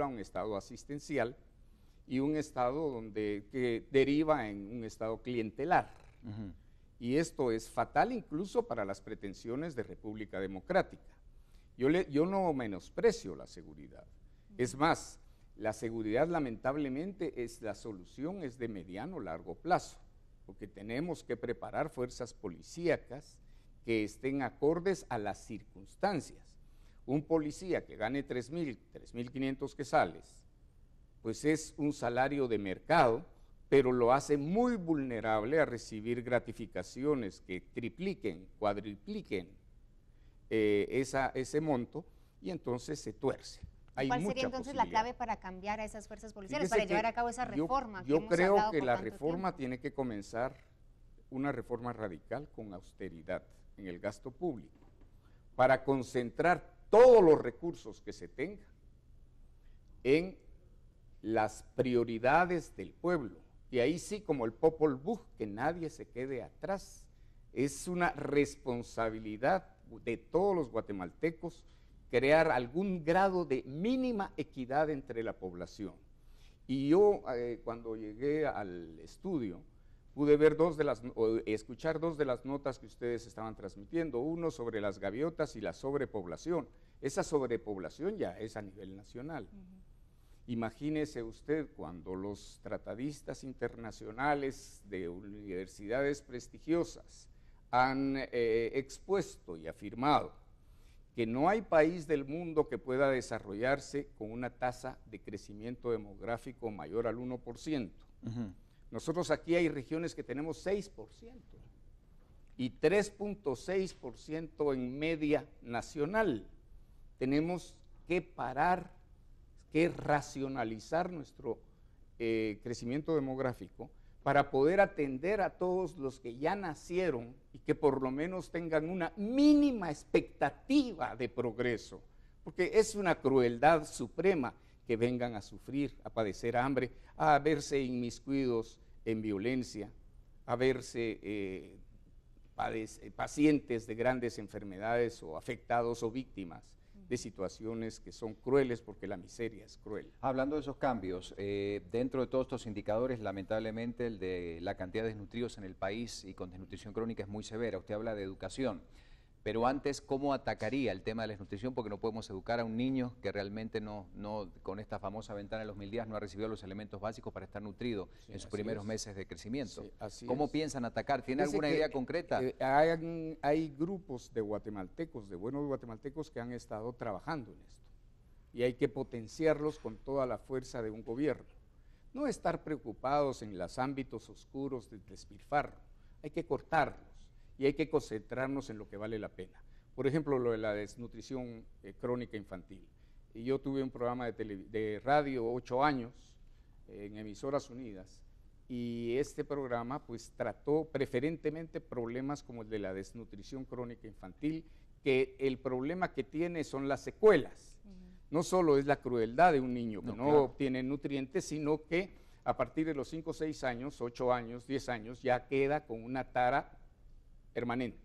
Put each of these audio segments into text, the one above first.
a un estado asistencial y un estado que deriva en un estado clientelar. Y esto es fatal incluso para las pretensiones de República Democrática. Yo no menosprecio la seguridad. Es más, la seguridad lamentablemente la solución es de mediano o largo plazo, porque tenemos que preparar fuerzas policíacas que estén acordes a las circunstancias. Un policía que gane 3.000, 3.500 quetzales, pues es un salario de mercado, pero lo hace muy vulnerable a recibir gratificaciones que tripliquen, cuadripliquen ese monto, y entonces se tuerce. ¿Cuál sería entonces la clave para cambiar a esas fuerzas policiales, para llevar a cabo esa reforma? Yo creo que la reforma tiene que comenzar, una reforma radical con austeridad en el gasto público, para concentrar todos los recursos que se tengan en las prioridades del pueblo. Y ahí sí, como el Popol Vuh, que nadie se quede atrás. Es una responsabilidad de todos los guatemaltecos crear algún grado de mínima equidad entre la población. Y yo, cuando llegué al estudio, pude ver escuchar dos de las notas que ustedes estaban transmitiendo, uno sobre las gaviotas y la sobrepoblación. Esa sobrepoblación ya es a nivel nacional. Imagínese usted cuando los tratadistas internacionales de universidades prestigiosas han expuesto y afirmado que no hay país del mundo que pueda desarrollarse con una tasa de crecimiento demográfico mayor al 1%. Nosotros aquí hay regiones que tenemos 6% y 3.6% en media nacional. Tenemos que parar, que racionalizar nuestro crecimiento demográfico para poder atender a todos los que ya nacieron y que por lo menos tengan una mínima expectativa de progreso, porque es una crueldad suprema que vengan a sufrir, a padecer hambre, a verse inmiscuidos en violencia, a verse pacientes de grandes enfermedades o afectados o víctimas de situaciones que son crueles, porque la miseria es cruel. Hablando de esos cambios, dentro de todos estos indicadores, lamentablemente el de la cantidad de desnutridos en el país y con desnutrición crónica es muy severa. Usted habla de educación, pero antes, ¿cómo atacaría el tema de la desnutrición? Porque no podemos educar a un niño que realmente no con esta famosa ventana de los 1000 días no ha recibido los elementos básicos para estar nutrido en sus primeros meses de crecimiento. ¿Cómo piensan atacar? ¿Tiene alguna idea concreta? Hay grupos de guatemaltecos, de buenos guatemaltecos, que han estado trabajando en esto, y hay que potenciarlos con toda la fuerza de un gobierno. No estar preocupados en los ámbitos oscuros del despilfarro, hay que cortarlos. Y hay que concentrarnos en lo que vale la pena. Por ejemplo, lo de la desnutrición crónica infantil. Y yo tuve un programa de radio 8 años en Emisoras Unidas, y este programa pues trató preferentemente problemas como el de la desnutrición crónica infantil, que el problema que tiene son las secuelas. No solo es la crueldad de un niño que no obtiene nutrientes, sino que a partir de los 5, 6 años, 8 años, 10 años, ya queda con una tara permanente,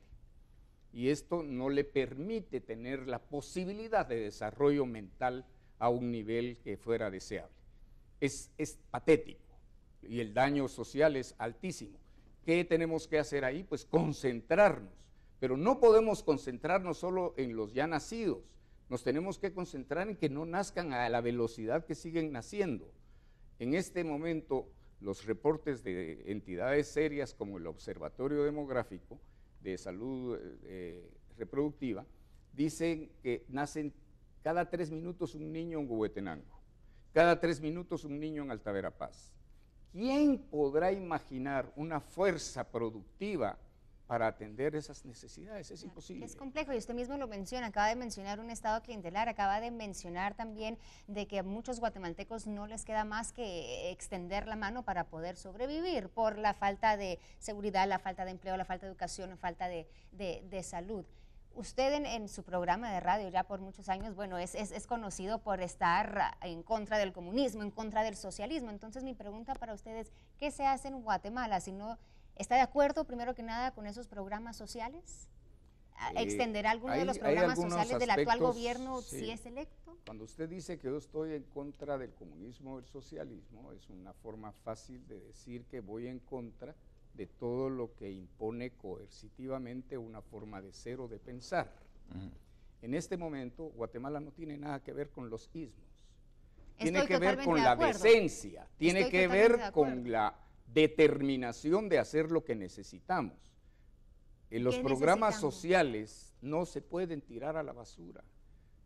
y esto no le permite tener la posibilidad de desarrollo mental a un nivel que fuera deseable. Es patético, y el daño social es altísimo. ¿Qué tenemos que hacer ahí? Pues concentrarnos, pero no podemos concentrarnos solo en los ya nacidos, nos tenemos que concentrar en que no nazcan a la velocidad que siguen naciendo. En este momento, los reportes de entidades serias como el Observatorio Demográfico de Salud Reproductiva dicen que nacen cada 3 minutos un niño en Huehuetenango, cada 3 minutos un niño en Alta Verapaz. ¿Quién podrá imaginar una fuerza productiva para atender esas necesidades? Es imposible. Es complejo, y usted mismo lo menciona, acaba de mencionar un estado clientelar, acaba de mencionar también de que a muchos guatemaltecos no les queda más que extender la mano para poder sobrevivir por la falta de seguridad, la falta de empleo, la falta de educación, la falta de salud. Usted en su programa de radio ya por muchos años, bueno, es conocido por estar en contra del comunismo, en contra del socialismo. Entonces mi pregunta para ustedes, ¿qué se hace en Guatemala si no está de acuerdo, primero que nada, con esos programas sociales? extenderá alguno de los hay programas algunos sociales del actual aspectos, gobierno sí. si es electo? Cuando usted dice que yo estoy en contra del comunismo o el socialismo, es una forma fácil de decir que voy en contra de todo lo que impone coercitivamente una forma de ser o de pensar. En este momento, Guatemala no tiene nada que ver con los ismos. Tiene que ver con la decencia, tiene que ver con la determinación de hacer lo que necesitamos. Los programas sociales no se pueden tirar a la basura,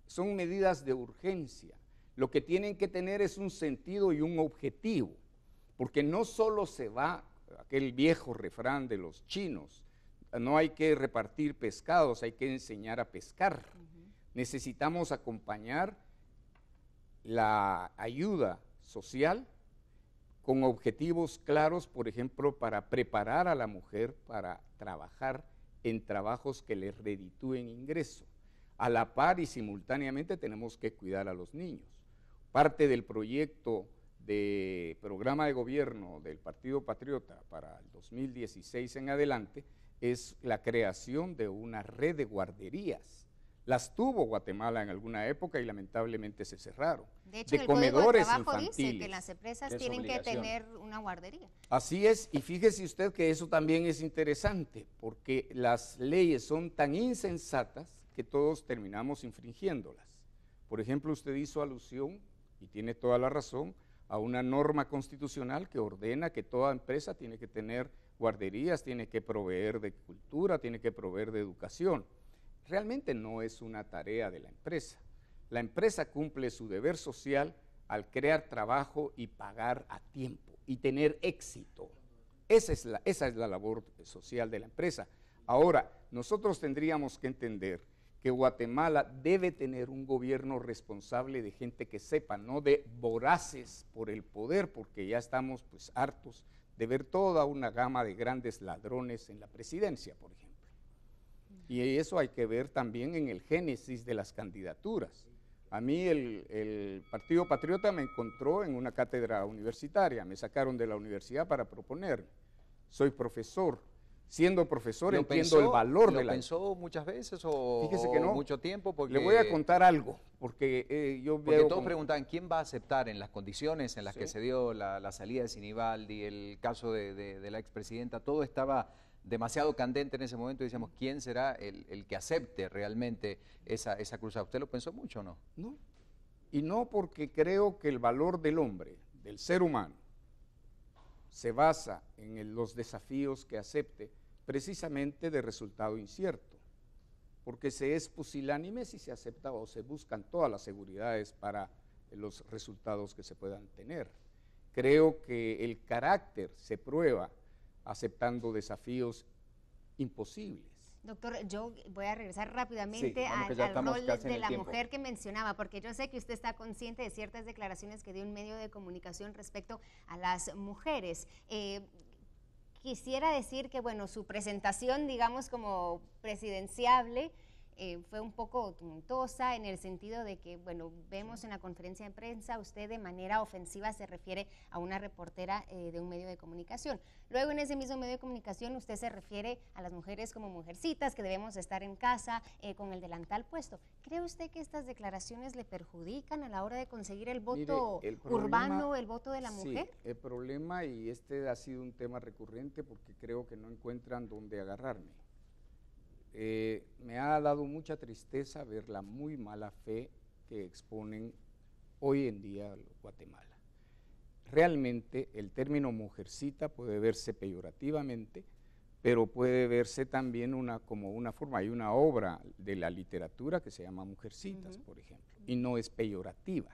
son medidas de urgencia. Lo que tienen que tener es un sentido y un objetivo, porque no solo se va aquel viejo refrán de los chinos, no hay que repartir pescados, hay que enseñar a pescar. Necesitamos acompañar la ayuda social con objetivos claros, por ejemplo, para preparar a la mujer para trabajar en trabajos que le reditúen ingreso. A la par y simultáneamente tenemos que cuidar a los niños. Parte del proyecto de programa de gobierno del Partido Patriota para el 2016 en adelante es la creación de una red de guarderías. Las tuvo Guatemala en alguna época y lamentablemente se cerraron. De hecho, el comedores Código de Trabajo infantiles. dice que las empresas tienen que tener una guardería. Así es, y fíjese usted que eso también es interesante, porque las leyes son tan insensatas que todos terminamos infringiéndolas. Por ejemplo, usted hizo alusión, y tiene toda la razón, a una norma constitucional que ordena que toda empresa tiene que tener guarderías, tiene que proveer de cultura, tiene que proveer de educación. Realmente no es una tarea de la empresa. La empresa cumple su deber social al crear trabajo y pagar a tiempo y tener éxito. Esa es la labor social de la empresa. Ahora, nosotros tendríamos que entender que Guatemala debe tener un gobierno responsable de gente que sepa, no de voraces por el poder, porque ya estamos pues hartos de ver toda una gama de grandes ladrones en la presidencia, por ejemplo. Y eso hay que ver también en el génesis de las candidaturas. A mí el Partido Patriota me encontró en una cátedra universitaria, me sacaron de la universidad para proponer. Soy profesor. Siendo profesor entiendo el valor de la... ¿Lo pensó muchas veces o, Fíjese que no. mucho tiempo? Porque le voy a contar algo, porque yo porque veo... todos preguntaban, ¿quién va a aceptar en las condiciones en las que se dio la salida de Sinibaldi, el caso de la expresidenta? Todo estaba demasiado candente en ese momento y decíamos, ¿quién será el que acepte realmente esa cruzada? ¿Usted lo pensó mucho o no? No, y no porque creo que el valor del hombre, del ser humano, se basa en los desafíos que acepte precisamente de resultado incierto, porque se es pusilánime si se acepta o se buscan todas las seguridades para los resultados que se puedan tener. Creo que el carácter se prueba aceptando desafíos imposibles. Doctor, yo voy a regresar rápidamente Sí, al rol de la mujer que mencionaba, porque yo sé que usted está consciente de ciertas declaraciones que dio un medio de comunicación respecto a las mujeres. Quisiera decir que, bueno, su presentación, digamos, como presidenciable, fue un poco tumultuosa en el sentido de que, bueno, vemos en la conferencia de prensa, usted de manera ofensiva se refiere a una reportera de un medio de comunicación. Luego en ese mismo medio de comunicación usted se refiere a las mujeres como mujercitas, que debemos estar en casa con el delantal puesto. ¿Cree usted que estas declaraciones le perjudican a la hora de conseguir el voto urbano, el voto de la mujer? Sí, el problema, y este ha sido un tema recurrente porque creo que no encuentran dónde agarrarme. Me ha dado mucha tristeza ver la muy mala fe que exponen hoy en día Guatemala. Realmente el término mujercita puede verse peyorativamente, pero puede verse también como una forma. Hay una obra de la literatura que se llama Mujercitas, por ejemplo, y no es peyorativa.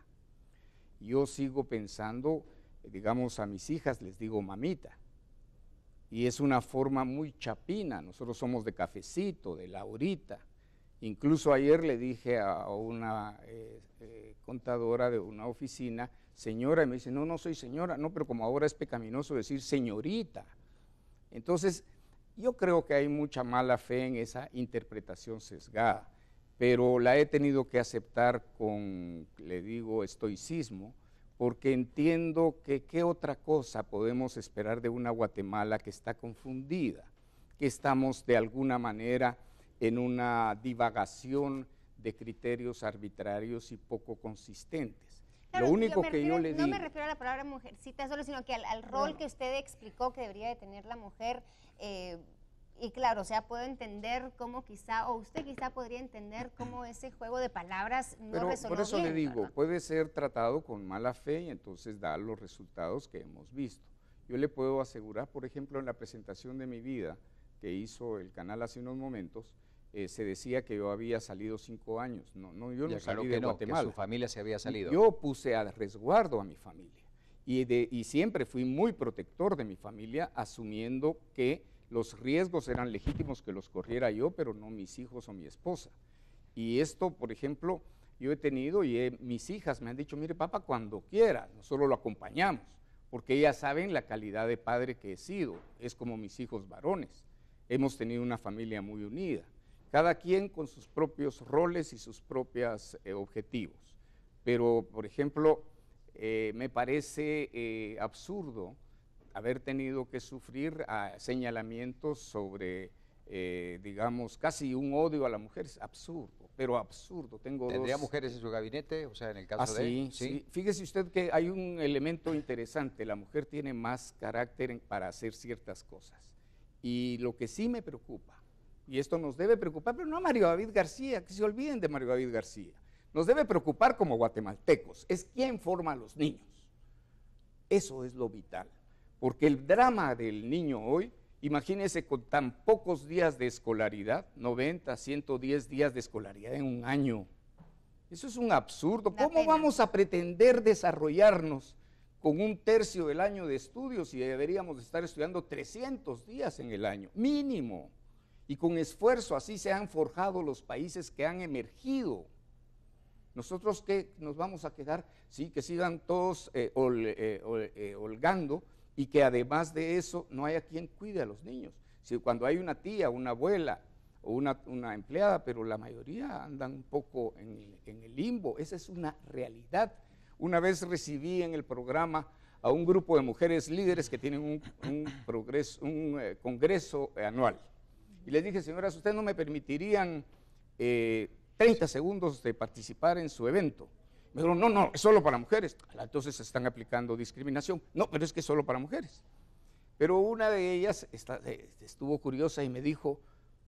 Yo sigo pensando, digamos, a mis hijas les digo mamita, y es una forma muy chapina. Nosotros somos de Cafecito, de Laurita. Incluso ayer le dije a una contadora de una oficina, señora, y me dice, no, no soy señora, no, pero como ahora es pecaminoso decir señorita. Entonces, yo creo que hay mucha mala fe en esa interpretación sesgada, pero la he tenido que aceptar con, le digo, estoicismo, porque entiendo que qué otra cosa podemos esperar de una Guatemala que está confundida, que estamos de alguna manera en una divagación de criterios arbitrarios y poco consistentes. Claro, Lo único que yo le digo... No me refiero a la palabra mujercita solo, sino que al rol que usted explicó que debería de tener la mujer. Y claro, o sea, puedo entender cómo quizá, o usted quizá podría entender cómo ese juego de palabras no Pero resonó por eso bien, le digo, ¿verdad? puede ser tratado con mala fe y entonces da los resultados que hemos visto. Yo le puedo asegurar, por ejemplo, en la presentación de mi vida que hizo el canal hace unos momentos, se decía que yo había salido 5 años. Yo no salí de Guatemala. Que su familia se había salido. Yo puse a resguardo a mi familia y siempre fui muy protector de mi familia, asumiendo que los riesgos eran legítimos que los corriera yo, pero no mis hijos o mi esposa. Y esto, por ejemplo, yo he tenido mis hijas me han dicho, mire papá, cuando quiera, nosotros lo acompañamos, porque ellas saben la calidad de padre que he sido, es como mis hijos varones. Hemos tenido una familia muy unida, cada quien con sus propios roles y sus propios objetivos. Pero, por ejemplo, me parece absurdo haber tenido que sufrir señalamientos sobre, digamos, casi un odio a la mujer. Es absurdo, pero absurdo. ¿Tendría mujeres en su gabinete? O sea, en el caso de... Sí. Fíjese usted que hay un elemento interesante. La mujer tiene más carácter para hacer ciertas cosas. Y lo que sí me preocupa, y esto nos debe preocupar, pero no a Mario David García, que se olviden de Mario David García. Nos debe preocupar como guatemaltecos, es quién forma a los niños. Eso es lo vital. Porque el drama del niño hoy, imagínense con tan pocos días de escolaridad, 90, 110 días de escolaridad en un año. Eso es un absurdo. ¿Cómo vamos a pretender desarrollarnos con 1/3 del año de estudios y deberíamos estar estudiando 300 días en el año, mínimo? Y con esfuerzo así se han forjado los países que han emergido. ¿Nosotros qué nos vamos a quedar? Sí, que sigan todos holgando y que además de eso no haya quien cuide a los niños. Si cuando hay una tía, una abuela o una empleada, pero la mayoría andan un poco en el limbo, esa es una realidad. Una vez recibí en el programa a un grupo de mujeres líderes que tienen un congreso anual. Y les dije, señoras, ¿ustedes no me permitirían 30 segundos de participar en su evento? Me dijeron, no, es solo para mujeres. Entonces se están aplicando discriminación. No, pero es que es solo para mujeres. Pero una de ellas estuvo curiosa y me dijo,